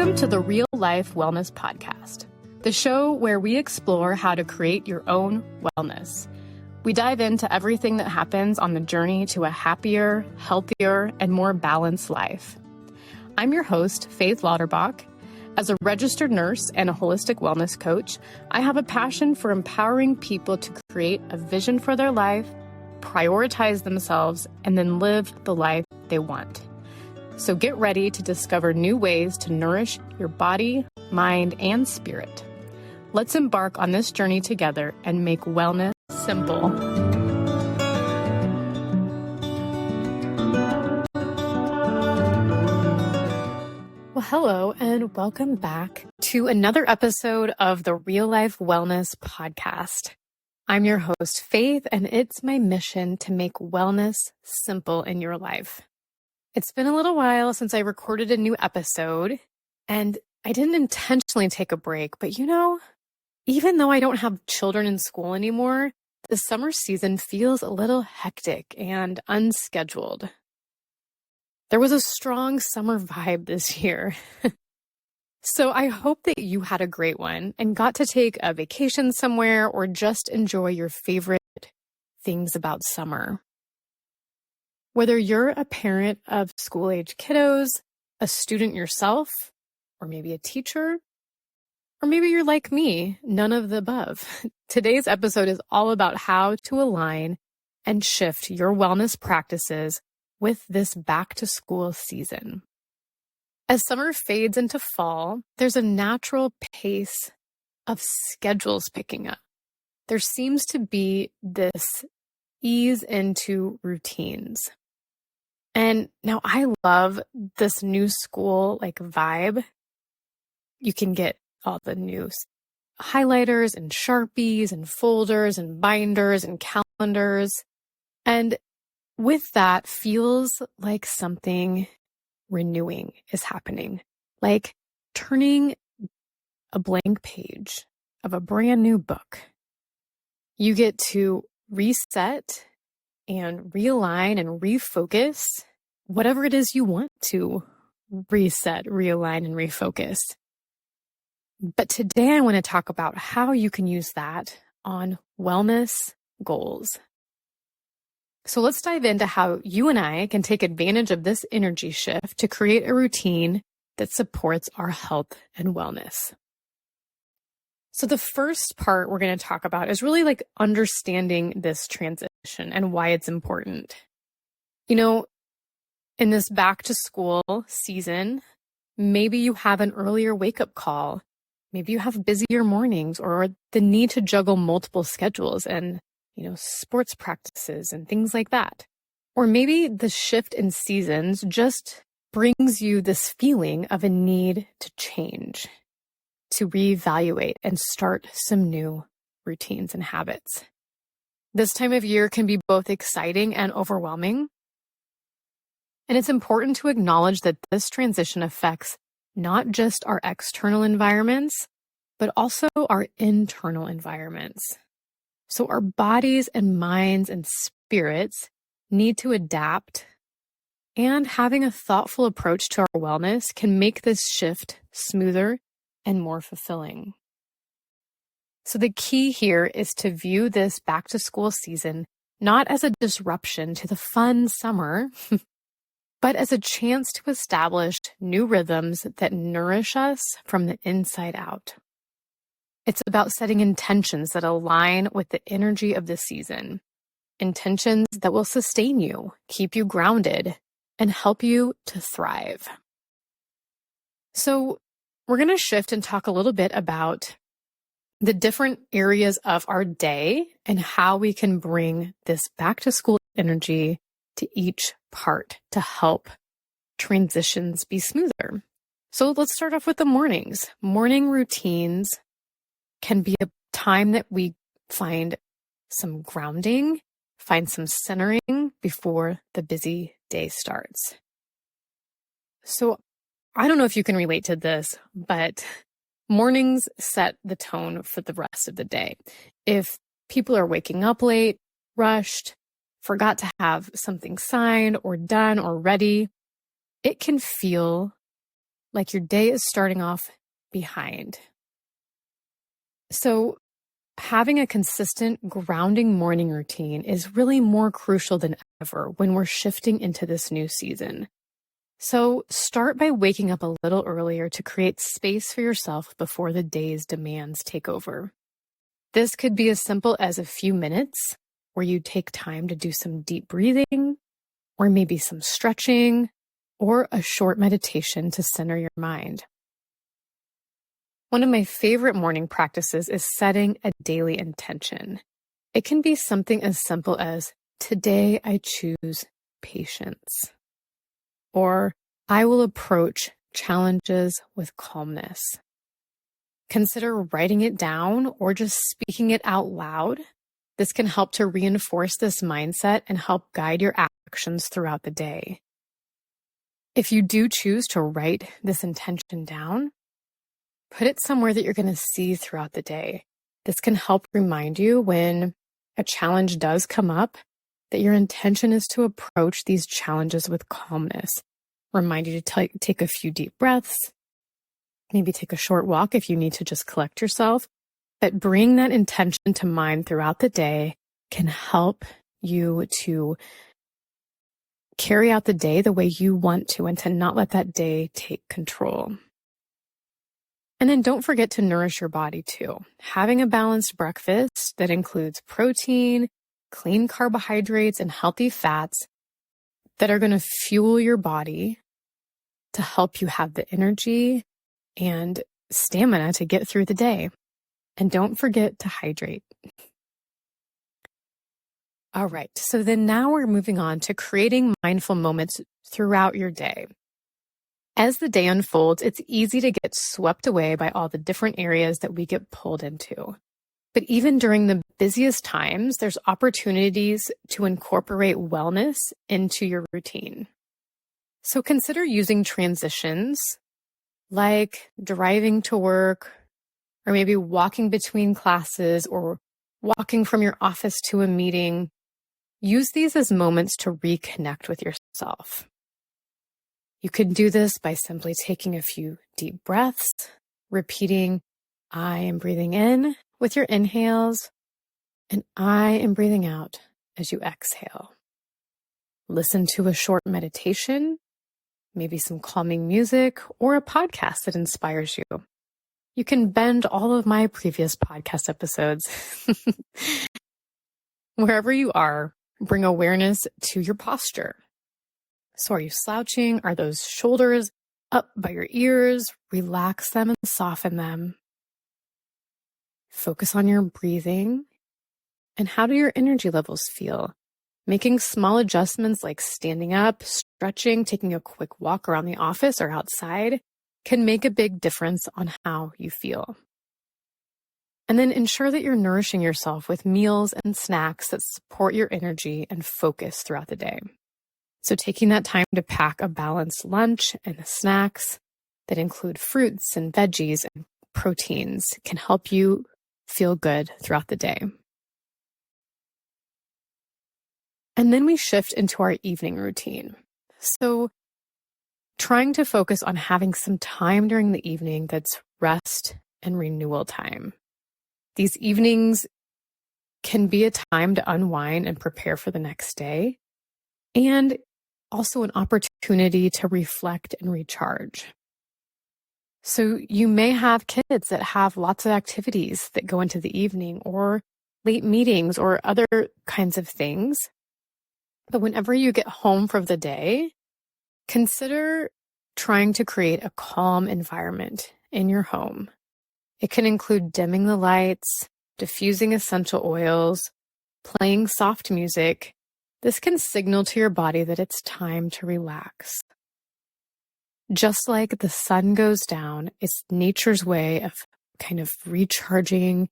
Welcome to the Real Life Wellness Podcast, the show where we explore how to create your own wellness. We dive into everything that happens on the journey to a happier, healthier, and more balanced life. I'm your host, Faith Lauterbach. As a registered nurse and a holistic wellness coach, I have a passion for empowering people to create a vision for their life, prioritize themselves, and then live the life they want. So get ready to discover new ways to nourish your body, mind, and spirit. Let's embark on this journey together and make wellness simple. Well, hello, and welcome back to another episode of the Real Life Wellness Podcast. I'm your host, Faith, and it's my mission to make wellness simple in your life. It's been a little while since I recorded a new episode, and I didn't intentionally take a break, but even though I don't have children in school anymore, the summer season feels a little hectic and unscheduled. There was a strong summer vibe this year. So I hope that you had a great one and got to take a vacation somewhere or just enjoy your favorite things about summer. Whether you're a parent of school-age kiddos, a student yourself, or maybe a teacher, or maybe you're like me, none of the above. Today's episode is all about how to align and shift your wellness practices with this back-to-school season. As summer fades into fall, there's a natural pace of schedules picking up. There seems to be this ease into routines. And now I love this new school vibe. You can get all the new highlighters and Sharpies and folders and binders and calendars. And with that feels like something renewing is happening, like turning a blank page of a brand new book. You get to reset and realign and refocus whatever it is you want to reset, realign, and refocus. But today I want to talk about how you can use that on wellness goals. So let's dive into how you and I can take advantage of this energy shift to create a routine that supports our health and wellness. So the first part we're going to talk about is really understanding this transition and why it's important. In this back to school season, maybe you have an earlier wake up call. Maybe you have busier mornings or the need to juggle multiple schedules and, sports practices and things like that. Or maybe the shift in seasons just brings you this feeling of a need to change, to reevaluate and start some new routines and habits. This time of year can be both exciting and overwhelming. And it's important to acknowledge that this transition affects not just our external environments, but also our internal environments. So our bodies and minds and spirits need to adapt, and having a thoughtful approach to our wellness can make this shift smoother and more fulfilling. So the key here is to view this back to school season not as a disruption to the fun summer, but as a chance to establish new rhythms that nourish us from the inside out. It's about setting intentions that align with the energy of the season, intentions that will sustain you, keep you grounded, and help you to thrive. So we're going to shift and talk a little bit about the different areas of our day and how we can bring this back to school energy to each part to help transitions be smoother. So let's start off with the mornings. Morning routines can be a time that we find some grounding, find some centering before the busy day starts. So I don't know if you can relate to this, but mornings set the tone for the rest of the day. If people are waking up late, rushed, forgot to have something signed or done or ready, it can feel like your day is starting off behind. So having a consistent grounding morning routine is really more crucial than ever when we're shifting into this new season. So start by waking up a little earlier to create space for yourself before the day's demands take over. This could be as simple as a few minutes where you take time to do some deep breathing, or maybe some stretching, or a short meditation to center your mind. One of my favorite morning practices is setting a daily intention. It can be something as simple as, today I choose patience, or I will approach challenges with calmness. Consider writing it down or just speaking it out loud. This can help to reinforce this mindset and help guide your actions throughout the day. If you do choose to write this intention down, put it somewhere that you're going to see throughout the day. This can help remind you when a challenge does come up that your intention is to approach these challenges with calmness. Remind you to take a few deep breaths, maybe take a short walk if you need to just collect yourself. But bring that intention to mind throughout the day can help you to carry out the day the way you want to and to not let that day take control. And then don't forget to nourish your body too. Having a balanced breakfast that includes protein, clean carbohydrates, and healthy fats that are going to fuel your body to help you have the energy and stamina to get through the day. And don't forget to hydrate. All right, so then now we're moving on to creating mindful moments throughout your day. As the day unfolds, it's easy to get swept away by all the different areas that we get pulled into. But even during the busiest times, there's opportunities to incorporate wellness into your routine. So consider using transitions like driving to work, or maybe walking between classes, or walking from your office to a meeting. Use these as moments to reconnect with yourself. You can do this by simply taking a few deep breaths, repeating, I am breathing in with your inhales, and I am breathing out as you exhale. Listen to a short meditation, maybe some calming music, or a podcast that inspires you. You can bend all of my previous podcast episodes. Wherever you are, bring awareness to your posture. So are you slouching? Are those shoulders up by your ears? Relax them and soften them. Focus on your breathing. And how do your energy levels feel? Making small adjustments like standing up, stretching, taking a quick walk around the office or outside can make a big difference on how you feel. And then ensure that you're nourishing yourself with meals and snacks that support your energy and focus throughout the day. So taking that time to pack a balanced lunch and snacks that include fruits and veggies and proteins can help you feel good throughout the day. And then we shift into our evening routine. So trying to focus on having some time during the evening that's rest and renewal time. These evenings can be a time to unwind and prepare for the next day, and also an opportunity to reflect and recharge. So you may have kids that have lots of activities that go into the evening, or late meetings or other kinds of things. But whenever you get home for the day, consider trying to create a calm environment in your home. It can include dimming the lights, diffusing essential oils, playing soft music. This can signal to your body that it's time to relax. Just like the sun goes down, it's nature's way of kind of recharging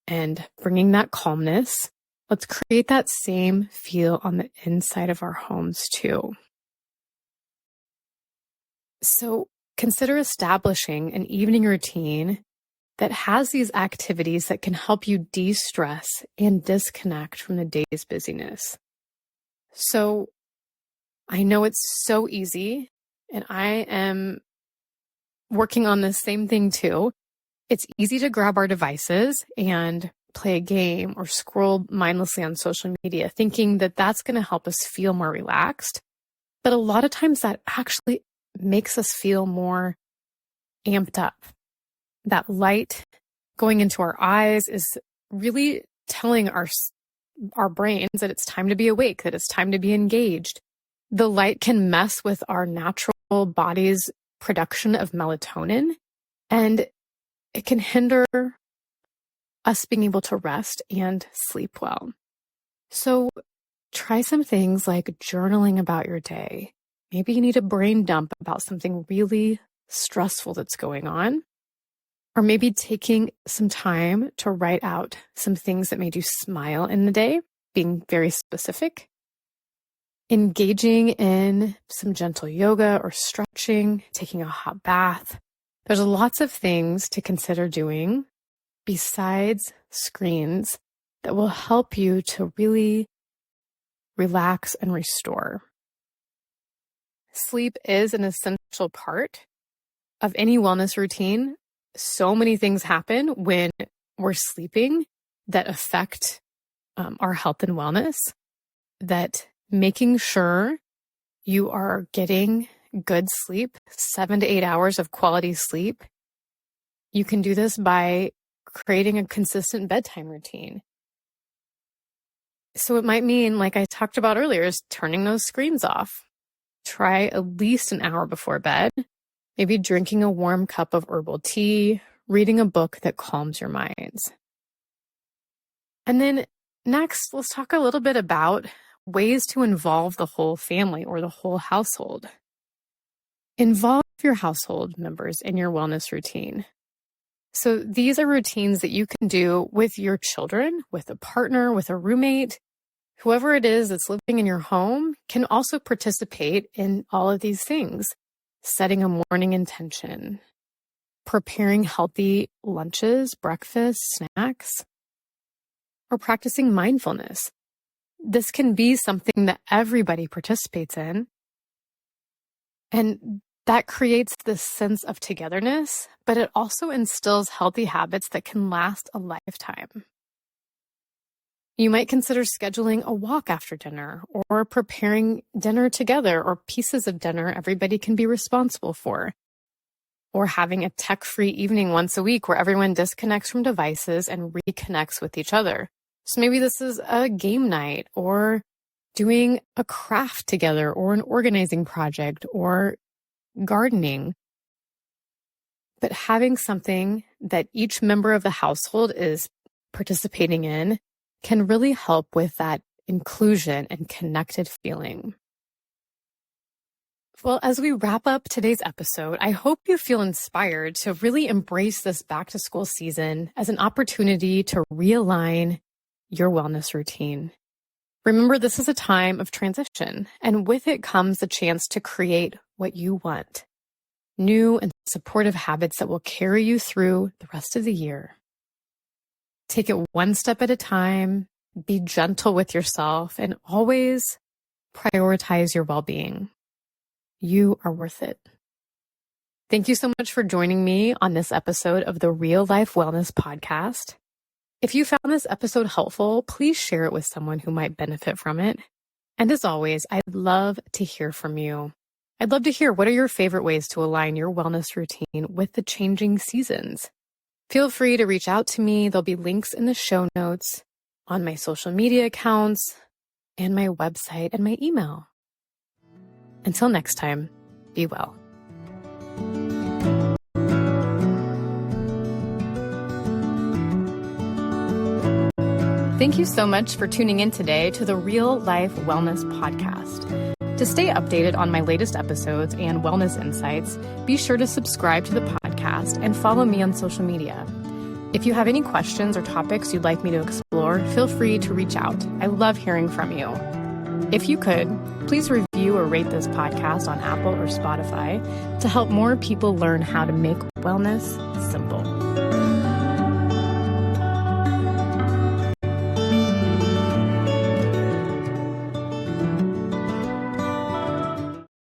and bringing that calmness. Let's create that same feel on the inside of our homes too. So consider establishing an evening routine that has these activities that can help you de-stress and disconnect from the day's busyness. So I know it's so easy, and I am working on this same thing too. It's easy to grab our devices and play a game or scroll mindlessly on social media, thinking that that's going to help us feel more relaxed. But a lot of times that actually makes us feel more amped up. That light going into our eyes is really telling our brains that it's time to be awake, that it's time to be engaged. The light can mess with our natural body's production of melatonin, and it can hinder us being able to rest and sleep well. So try some things like journaling about your day. Maybe you need a brain dump about something really stressful that's going on. Or maybe taking some time to write out some things that made you smile in the day, being very specific. Engaging in some gentle yoga or stretching, taking a hot bath. There's lots of things to consider doing besides screens that will help you to really relax and restore. Sleep is an essential part of any wellness routine. So many things happen when we're sleeping that affect our health and wellness, that making sure you are getting good sleep, 7 to 8 hours of quality sleep. You can do this by creating a consistent bedtime routine. So it might mean, like I talked about earlier, is turning those screens off. Try at least an hour before bed. Maybe drinking a warm cup of herbal tea, reading a book that calms your minds. And then next, let's talk a little bit about ways to involve the whole family or the whole household. Involve your household members in your wellness routine. So these are routines that you can do with your children, with a partner, with a roommate. Whoever it is that's living in your home can also participate in all of these things. Setting a morning intention, preparing healthy lunches, breakfast, snacks, or practicing mindfulness. This can be something that everybody participates in. And that creates this sense of togetherness, but it also instills healthy habits that can last a lifetime. You might consider scheduling a walk after dinner or preparing dinner together or pieces of dinner everybody can be responsible for. Or having a tech-free evening once a week where everyone disconnects from devices and reconnects with each other. So maybe this is a game night or doing a craft together or an organizing project or gardening. But having something that each member of the household is participating in can really help with that inclusion and connected feeling. Well, as we wrap up today's episode, I hope you feel inspired to really embrace this back to school season as an opportunity to realign your wellness routine. Remember, this is a time of transition, and with it comes the chance to create what you want. New and supportive habits that will carry you through the rest of the year. Take it one step at a time, be gentle with yourself, and always prioritize your well-being. You are worth it. Thank you so much for joining me on this episode of the Real Life Wellness Podcast. If you found this episode helpful, please share it with someone who might benefit from it. And as always, I'd love to hear from you. I'd love to hear, what are your favorite ways to align your wellness routine with the changing seasons? Feel free to reach out to me. There'll be links in the show notes, on my social media accounts, and my website and my email. Until next time, be well. Thank you so much for tuning in today to the Real Life Wellness Podcast. To stay updated on my latest episodes and wellness insights, be sure to subscribe to the podcast and follow me on social media. If you have any questions or topics you'd like me to explore, feel free to reach out. I love hearing from you. If you could, please review or rate this podcast on Apple or Spotify to help more people learn how to make wellness simple.